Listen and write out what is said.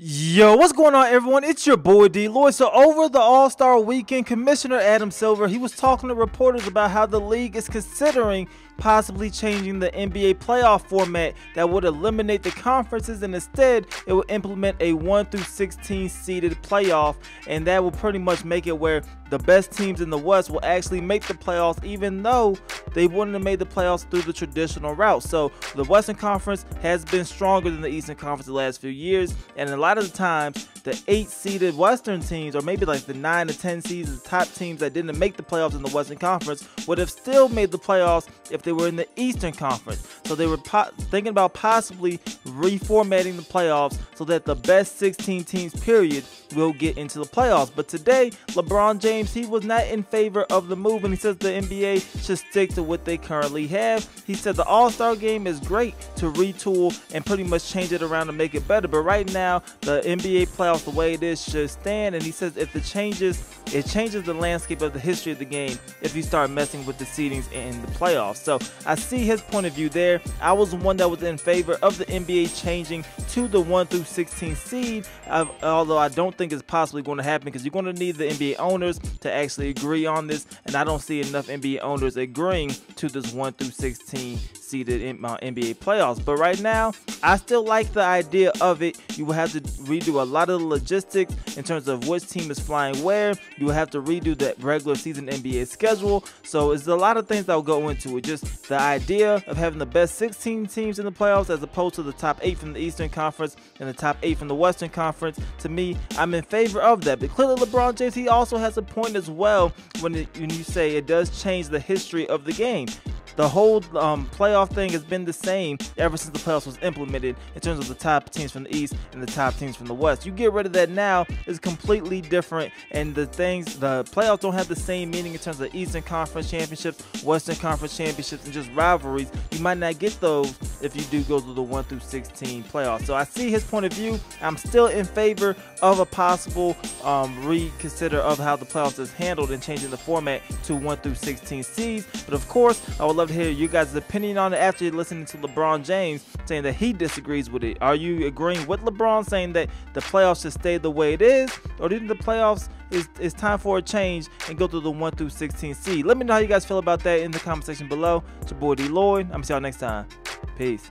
Yo, what's going on, everyone? It's your boy DLloyd. So over the All-Star weekend, Commissioner Adam Silver, he was talking to reporters about how the league is considering possibly changing the NBA playoff format that would eliminate the conferences, and instead it would implement a 1 through 16 seeded playoff, and that will pretty much make it where the best teams in the West will actually make the playoffs, even though they wouldn't have made the playoffs through the traditional route. So the Western Conference has been stronger than the Eastern Conference the last few years, and a lot of the times the 8 seeded Western teams, or maybe like the 9 to 10 seeds, the top teams that didn't make the playoffs in the Western Conference, would have still made the playoffs if they were in the Eastern Conference. So they were thinking about possibly reformatting the playoffs so that the best 16 teams period will get into the playoffs. But today, LeBron James, he was not in favor of the move, and he says the NBA should stick to what they currently have. He said the All-Star game is great to retool and pretty much change it around to make it better, but right now the NBA playoffs, the way it is, should stand. And he says if it changes the landscape of the history of the game if you start messing with the seedings in the playoffs. So I see his point of view there. I was the one that was in favor of the NBA changing to the 1 through 16 seed, although I don't think it's possibly going to happen because you're going to need the NBA owners to actually agree on this, and I don't see enough NBA owners agreeing to this 1 through 16 seeded NBA playoffs. But right now, I still like the idea of it. You will have to redo a lot of the logistics in terms of which team is flying where. You will have to redo the regular season NBA schedule. So it's a lot of things that will go into it. Just the idea of having the best 16 teams in the playoffs as opposed to the top 8 from the Eastern Conference and the top 8 from the Western Conference. To me, I'm in favor of that. But clearly LeBron James, he also has a point as well when you say it does change the history of the game. The whole playoff thing has been the same ever since the playoffs was implemented in terms of the top teams from the East and the top teams from the West. You get rid of that now, it's completely different, and the playoffs don't have the same meaning in terms of Eastern Conference championships, Western Conference championships, and just rivalries. You might not get those if you do go to the 1 through 16 playoffs. So I see his point of view. I'm still in favor of a possible reconsider of how the playoffs is handled and changing the format to 1 through 16 seeds. But of course, I would love to hear you guys' opinion on it after you're listening to LeBron James saying that he disagrees with it. Are you agreeing with LeBron saying that the playoffs should stay the way it is, or do you think the playoffs is time for a change and go through the 1 through 16 seed? Let me know how you guys feel about that in the comment section below. It's your boy DLloyd. I'm gonna see y'all next time. Peace.